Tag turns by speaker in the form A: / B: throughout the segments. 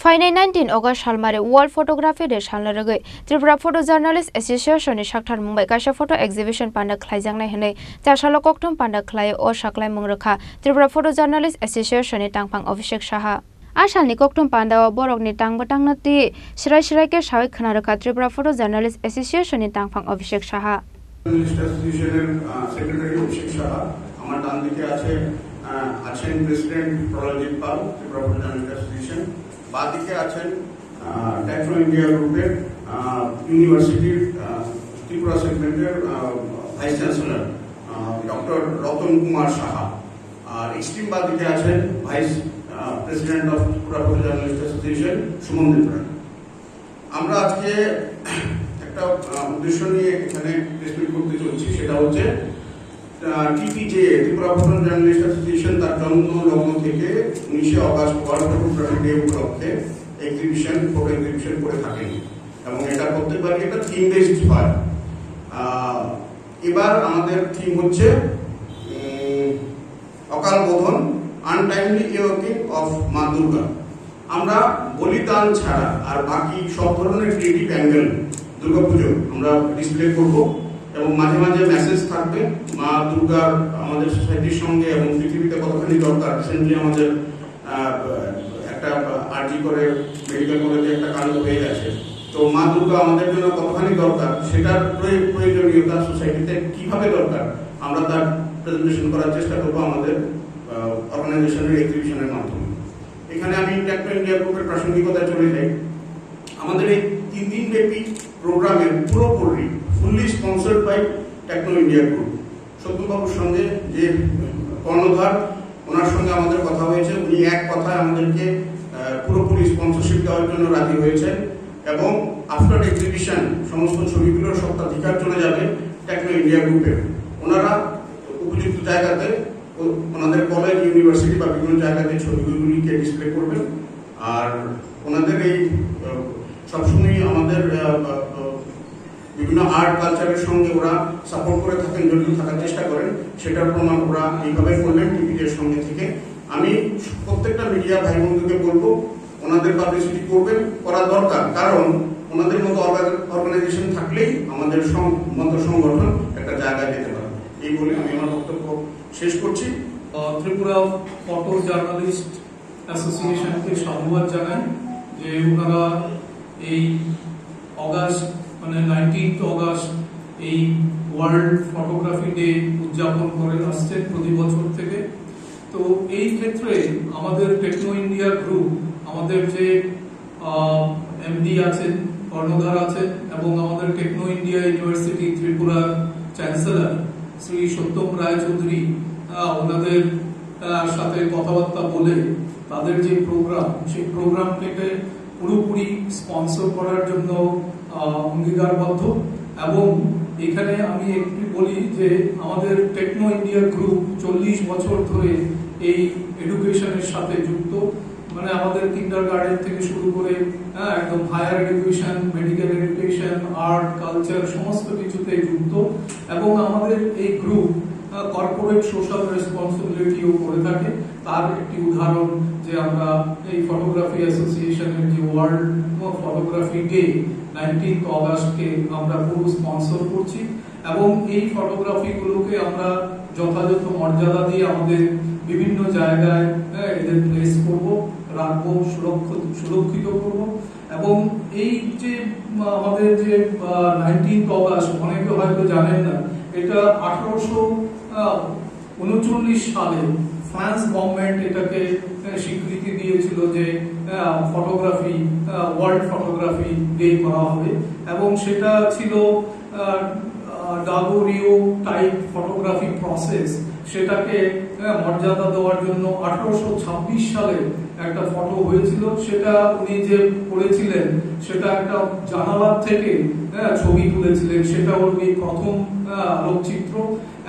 A: फाइनाय 19 August सालमारे world photography day सालनो रगै त्रिपुरा फोटो जर्नलिस्ट एसोसिएशन नि साक्थार मुंबाई काशा फोटो एक्जिबिशन पान्डा खलाइजांनाय हनै चारसालो कक्थम पान्डा खलाय ओ साक्लाय मुंरखा त्रिपुरा फोटो जर्नलिस्ट एसोसिएशन नि तांगफां अभिषेक साहा आसालनि कक्थम पान्डा बरकनि तांगबतांगनति सिराय सिरायके सावै खनारखा त्रिपुरा फोटो जर्नलिस्ट एसोसिएशन नि तांगफां अभिषेक साहा
B: এসোসিয়েশনের সেক্রেটারি অভিষেক সাহা আমার ডান দিকে আছেন president Pralajit Pal Tripura photo journalist association বাঁ দিকে আছেন টেকনো ইন্ডিয়া গ্রুপের ইউনিভার্সিটির ত্রিপুরা সেগমেন্টের vice chancellor doctor Ratan Kumar Saha আর এক্সট্রিম বাঁ দিকে আছেন vice president of Tripura photo journalist association Suman Debroy. আমরা আজকে একটা উদ্দেশ্য নিয়ে এখানে প্রেসমিট করতে চলছি, সেটা হচ্ছে টিপিজে ত্রিপুরা ফটো জার্নালিস্ট অ্যাসোসিয়েশন তার জন্ম লগ্ন থেকে 19 অগস্ট ওয়ার্ল্ড ফটোগ্রাফি ডে উপলক্ষে ফটো এক্সিবিশন করে থাকেন এবং এটা প্রত্যেকবারই একটা থিম বেসড হয়। এবার আমাদের থিম হচ্ছে অকাল বোধন আনটাইমলি এওয়াকিং অফ মা দুর্গা। আমরা বলিদান ছাড়া আর বাকি সব ধরনের ক্রিয়েটিভ অ্যাঙ্গেল দুর্গাপুজো আমরা ডিসপ্লে করব এবং মাঝে মাঝে মেসেজ থাকবে মা দুর্গার আমাদের সোসাইটির সঙ্গে এবং পৃথিবীতে কতখানি দরকার। রিসেন্টলি আমাদের একটা আরজি করে মেডিকেল কলেজে একটা কাণ্ড হয়ে গেছে, তো মা দুর্গা আমাদের জন্য কতখানি দরকার, সেটার প্রয়োজনীয়তা সোসাইটিতে কিভাবে দরকার আমরা তার প্রেজেন্টেশন করার চেষ্টা করবো আমাদের অর্গানাইজেশনের এক্সিবিশনের মাধ্যমে। এখানে আমি টেকনো ইন্ডিয়া গ্রুপের প্রাসঙ্গিকতায় চলে যাই। আমাদের এই 3 দিন ব্যাপী প্রোগ্রামের পুরোপুরি fully sponsored by Techno India group. সত্যবাবুর সঙ্গে যে কর্ণধার, ওনার সঙ্গে আমাদের কথা হয়েছে, উনি এক কথায় আমাদেরকে পুরোপুরি স্পন্সরশিপ দেওয়ার জন্য রাজি হয়েছেন এবং আফটার এক্সিবিশন সমস্ত ছবিগুলোর স্বত্বাধিকার চলে যাবে টেকনো ইন্ডিয়া গ্রুপের। ওনারা উপযুক্ত জায়গাতে ওনাদের কলেজ, ইউনিভার্সিটি বা বিভিন্ন জায়গাতে ছবিগুলিকে ডিসপ্লে করবেন। আর ওনাদের এই সবসময় আমাদের বিভিন্ন আর্ট কালচারের সঙ্গে ওরা সাপোর্ট করে থাকেন, জড়িত থাকার চেষ্টা করেন, সেটার প্রমাণ ওরা এইভাবে করলেন টিভির সঙ্গে থেকে। আমি প্রত্যেকটা মিডিয়া ভাই বন্ধুকে বলবো ওনাদের পাবলিসিটি করবেন, করা দরকার, কারণ ওনাদের মতো অর্গানাইজেশন থাকলেই আমাদের মতো সংগঠন একটা জায়গায় যেতে পারে। এই বলে আমি আমার বক্তব্য শেষ করছি।
C: ত্রিপুরা ফটো জার্নালিস্ট অ্যাসোসিয়েশনকে সাধুবাদ জানাই যে ওনারা এই অগাস্ট 19 অগাস্ট এই ওয়ার্ল্ড ফটোগ্রাফি ডে উদযাপন করে আসছে প্রতি বছর থেকে। তো এই ক্ষেত্রে আমাদের টেকনো ইন্ডিয়া গ্রুপ, আমাদের যে এমডি আছেন, কর্ণধার আছেন এবং আমাদের টেকনো ইন্ডিয়া ইউনিভার্সিটি ত্রিপুরা চ্যান্সেলর শ্রী সত্যম রায় চৌধুরী, ওনাদের সাথে কথাবার্তা বলে তাদের যে প্রোগ্রাম, সেই প্রোগ্রামটাকে পুরোপুরি স্পন্সর করার জন্য অঙ্গীকারবদ্ধ। এবং এখানে আমি একটু বলি যে আমাদের টেকনো ইন্ডিয়া গ্রুপ 40 বছর ধরে এই এডুকেশনের সাথে যুক্ত, আমাদের কিন্ডারগার্টেন থেকে শুরু করে একদম higher education, medical education, art, culture সমস্ত কিছুতে যুক্ত। এবং আমাদের এই গ্রুপ কর্পোরেট সোশ্যাল রেসপন্সিবিলিটিও করে থাকে। তার একটি উদাহরণ যে আমরা এই ফটোগ্রাফি অ্যাসোসিয়েশনের যে ওয়ার্ল্ড ফটোগ্রাফি ডে 19 অগস্টকে আমরা পুরো স্পন্সর করছি এবং এই ফটোগ্রাফি গুলোকে আমরা যথাযথ মর্যাদা দিয়ে আমাদের বিভিন্ন জায়গায় এদের প্লেস করব, রাখবো, সুরক্ষিত করব। এবং এই যে আমাদের যে 19 অগস্ট, অনেকে হয়তো জানেন না, এটা 1839 সালে ফ্রান্স গভর্নমেন্ট এটাকে স্বীকৃতি দিয়েছিল যে ফটোগ্রাফি ওয়ার্ল্ড ফটোগ্রাফি ডে করা হবে এবং সেটা ছিল ডাগোরিও টাইপ ফটোগ্রাফি প্রসেস। সেটাকে মর্যাদা দেওয়ার জন্য 1826 সালে একটা ফটো হয়েছিল, সেটা উনি যে করেছিলেন সেটা একটা জানালার থেকে ছবি তুলেছিলেন, সেটা হল এই প্রথম আলোকচিত্র।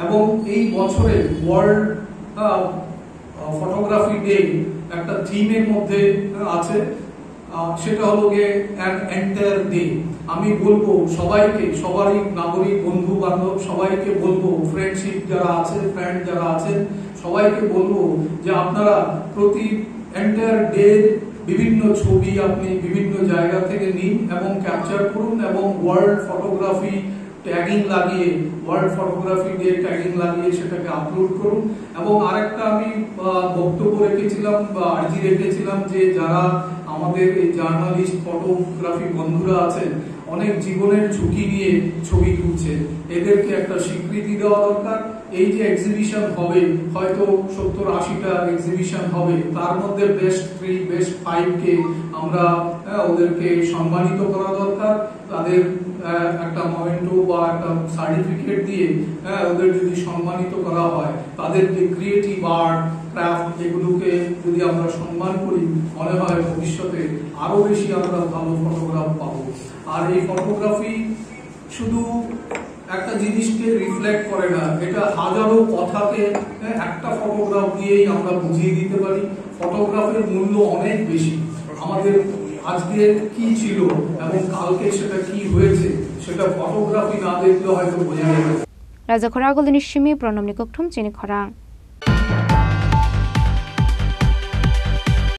C: এবং এই বছরে ওয়ার্ল্ড ফটোগ্রাফি ডে একটা থিমের মধ্যে আছে, সেটা হলো গিয়ে অ্যান এন্টায়ার ডে। আমি বলবো সবাইকে, সবারই নাগরিক বন্ধু বান্ধব সবাইকে বলবো, ফ্রেন্ডশিপ যারা আছে, ফ্রেন্ড যারা আছেন সবাইকে বলবো যে আপনারা প্রতি এন্টায়ার ডে বিভিন্ন ছবি আপনি বিভিন্ন জায়গা থেকে নিন এবং ক্যাপচার করুন এবং ওয়ার্ল্ড ফটোগ্রাফি ট্যাগিং লাগিয়ে ওয়ার্ল্ড ফটোগ্রাফি ডে ট্যাগিং লাগিয়ে সেটাকে আপলোড করুন। এবং আরেকটা আমি বক্তব্য রেখেছিলাম বা আর্জি রেখেছিলাম যে যারা আমাদের এই জার্নালিস্ট ফটোগ্রাফি বন্ধুরা আছেন অনেক জীবনের ঝুঁকি নিয়ে ছবি তুলছে, এদেরকে একটা স্বীকৃতি দেওয়া দরকার। এই যে এক্সিবিশন হবে, হয়তো 70-80টা এক্সিবিশন হবে, তার মধ্যে বেস্ট 3 বেস্ট 5 কে আমরা ওদেরকে সম্মানিত করা দরকার। তাদের একটা মমেন্টো বা একটা সার্টিফিকেট দিয়ে ওদের যদি সম্মানিত করা হয়, তাদের যে ক্রিয়েটিভ আর্ট ক্রাফট এগুলোকে যদি আমরা সম্মান করি, মনে হয় ভবিষ্যতে আরো বেশি আমরা ভালো ফটোগ্রাফ পাবো। আর এই ফটোগ্রাফি শুধু একটা জিনিসকে রিফ্লেক্ট করে না, এটা হাজারো কথাকে একটা ফটোগ্রাফ দিয়েই আমরা বুঝিয়ে দিতে পারি। ফটোগ্রাফের মূল্য অনেক বেশি। আমাদের আজকে কি ছিল এবং কালকে সেটা কি হয়েছে সেটা ফটোগ্রাফি না দেখলে হয়তো বোঝা যাবে।
A: রাজা খরা গলনি সিমি প্রণমনি ককঠম চিনি খরা।